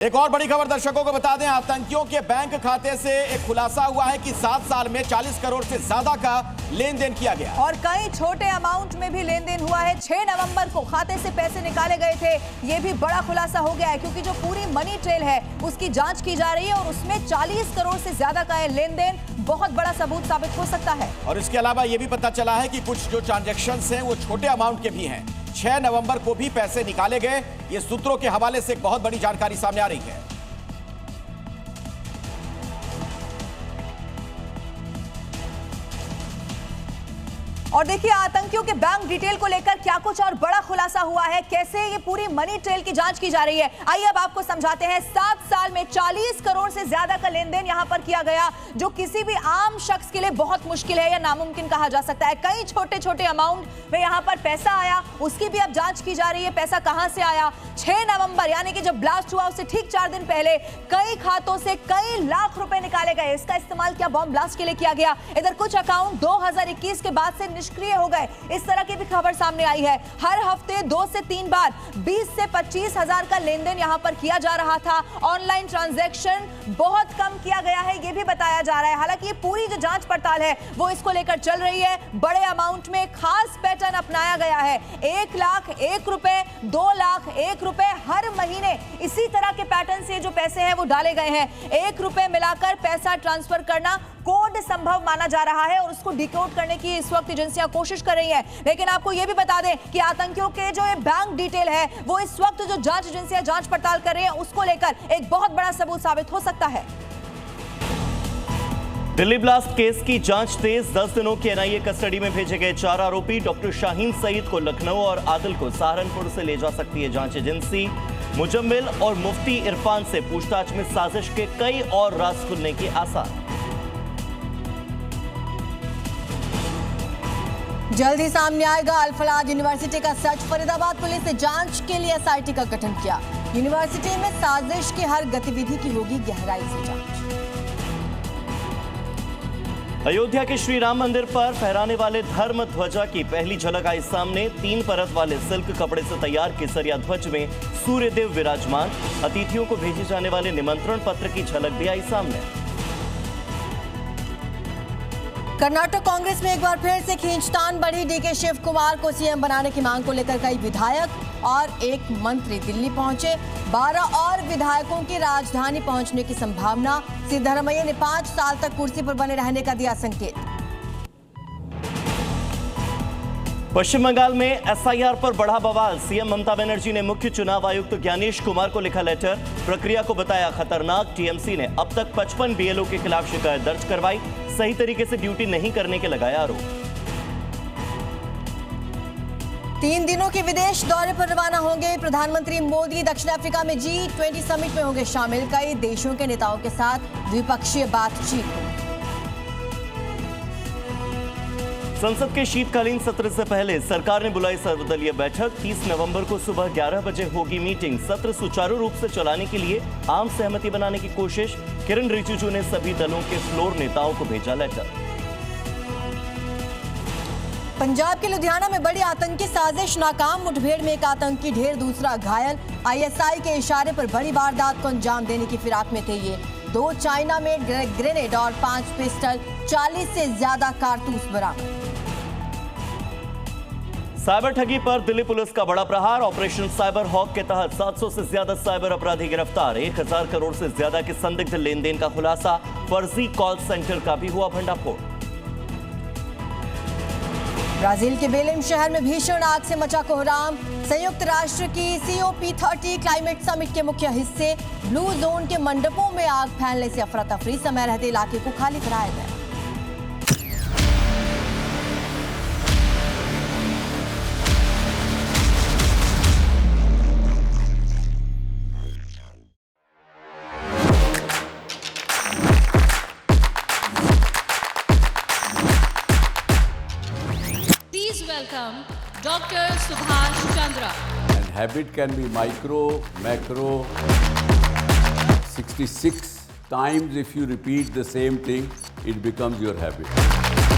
एक और बड़ी खबर दर्शकों को बता दें, आतंकियों के बैंक खाते से एक खुलासा हुआ है कि 7 साल में 40 करोड़ से ज्यादा का लेन देन किया गया और कई छोटे अमाउंट में भी लेन देन हुआ है। 6 नवंबर को खाते से पैसे निकाले गए थे। ये भी बड़ा खुलासा हो गया है क्योंकि जो पूरी मनी ट्रेल है उसकी जांच की जा रही है और उसमें 40 करोड़ से ज्यादा का लेन देन बहुत बड़ा सबूत साबित हो सकता है। और इसके अलावा ये भी पता चला है कि कुछ जो ट्रांजैक्शंस हैं वो छोटे अमाउंट के भी हैं। 6 नवंबर को भी पैसे निकाले गए। ये सूत्रों के हवाले से एक बहुत बड़ी जानकारी सामने आ रही है। और देखिए आतंकियों के बैंक डिटेल को लेकर क्या कुछ और बड़ा खुलासा हुआ है, कैसे ये पूरी मनी ट्रेल की जांच की जा रही है। आइए अब आपको समझाते हैं। 7 साल में 40 करोड़ से ज्यादा का लेन देन यहां पर किया गया, जो किसी भी आम शख्स के लिए बहुत मुश्किल है या नामुमकिन कहा जा सकता है। कई छोटे छोटे अमाउंट में यहां पर पैसा आया, उसकी भी अब जांच की जा रही है। पैसा कहां से आया? 6 नवंबर यानी कि जब ब्लास्ट हुआ उससे ठीक 4 दिन पहले कई खातों से कई लाख रुपए निकाले गए। इसका इस्तेमाल क्या बॉम्ब ब्लास्ट के लिए किया गया? इधर कुछ अकाउंट 2021 के बाद से निष्क्रिय हो गए। इस तरह की भी खबर सामने आई है। हर हफ्ते 2 से 3 बार 20 से 25 हजार का लेन देन यहां पर किया जा रहा था। ऑनलाइन ट्रांजैक्शन बहुत कम किया गया है, यह भी बताया जा रहा है। हालांकि ये पूरी जो जांच पड़ताल है वो इसको लेकर चल रही है। बड़े अमाउंट में खास पैटर्न अपनाया गया है। 1 लाख 1 रुपए, 2 लाख 1 रुपए, हर महीने इसी तरह के पैटर्न से जो पैसे हैं वो डाले गए हैं। 1 रुपए मिलाकर पैसा ट्रांसफर करना कोड संभव माना जा रहा है और उसको डिकोड करने की इस वक्त एजेंसियां कोशिश कर रही हैं। लेकिन आपको यह भी बता दें कि आतंकियों के जो ये बैंक डिटेल है वो इस वक्त जो जांच एजेंसियां जांच पड़ताल कर रही हैं उसको लेकर एक बहुत बड़ा सबूत साबित हो सकता है। दिल्ली ब्लास्ट केस की जांच तेज। 10 दिनों की एनआईए कस्टडी में भेजे गए 4 आरोपी डॉक्टर शाहीन सईद को लखनऊ और आदिल को सहारनपुर से ले जा सकती है जांच एजेंसी। मुजम्मिल और मुफ्ती इरफान से पूछताछ में साजिश के कई और राज खुलने की आसार। जल्द ही सामने आएगा अल फलाह यूनिवर्सिटी का सच। फरीदाबाद पुलिस ने जांच के लिए एसआईटी का गठन किया। यूनिवर्सिटी में साजिश की हर गतिविधि की होगी गहराई से जांच। अयोध्या के श्री राम मंदिर पर फहराने वाले धर्म ध्वजा की पहली झलक आई सामने। 3 परत वाले सिल्क कपड़े से तैयार केसरिया ध्वज में सूर्यदेव विराजमान। अतिथियों को भेजे जाने वाले निमंत्रण पत्र की झलक भी आई सामने। कर्नाटक कांग्रेस में एक बार फिर से खींचतान बढ़ी। डीके शिव कुमार को सीएम बनाने की मांग को लेकर कई विधायक और एक मंत्री दिल्ली पहुंचे। 12 और विधायकों की राजधानी पहुंचने की संभावना। सिद्धरमैया ने 5 साल तक कुर्सी पर बने रहने का दिया संकेत। पश्चिम बंगाल में एसआईआर पर बढ़ा बवाल। सीएम ममता बनर्जी ने मुख्य चुनाव आयुक्त ज्ञानेश कुमार को लिखा लेटर। प्रक्रिया को बताया खतरनाक। टीएमसी ने अब तक 55 बीएलओ के खिलाफ शिकायत दर्ज करवाई। सही तरीके से ड्यूटी नहीं करने के लगाए आरोप। 3 दिनों के विदेश दौरे पर रवाना होंगे प्रधानमंत्री मोदी। दक्षिण अफ्रीका में G20 समिट में होंगे शामिल। कई देशों के नेताओं के साथ द्विपक्षीय बातचीत होगी। संसद के शीतकालीन सत्र से पहले सरकार ने बुलाई सर्वदलीय बैठक। 30 नवंबर को सुबह 11 बजे होगी मीटिंग। सत्र सुचारू रूप से चलाने के लिए आम सहमति बनाने की कोशिश। किरण रिजिजू ने सभी दलों के फ्लोर नेताओं को भेजा लेटर। पंजाब के लुधियाना में बड़ी आतंकी साजिश नाकाम। मुठभेड़ में एक आतंकी ढेर, दूसरा घायल। आईएसआई के इशारे पर बड़ी वारदात को अंजाम देने की फिराक में थे ये। 2 चाइना मेड ग्रेनेड और 5 पिस्टल, 40 से ज्यादा कारतूस बरामद। साइबर ठगी पर दिल्ली पुलिस का बड़ा प्रहार। ऑपरेशन साइबर हॉक के तहत 700 से ज्यादा साइबर अपराधी गिरफ्तार। 1000 करोड़ से ज्यादा के संदिग्ध लेन देन का खुलासा। फर्जी कॉल सेंटर का भी हुआ भंडाफोड़। ब्राजील के बेलेम शहर में भीषण आग से मचा कोहराम। संयुक्त राष्ट्र की COP30 क्लाइमेट समिट के मुख्य हिस्से ब्लू जोन के मंडपों में आग फैलने से अफरा तफरी। समय रहते इलाके को खाली कराया गया। Welcome Dr. Subhash Chandra. And habit can be micro, macro. 66 times if you repeat the same thing, it becomes your habit.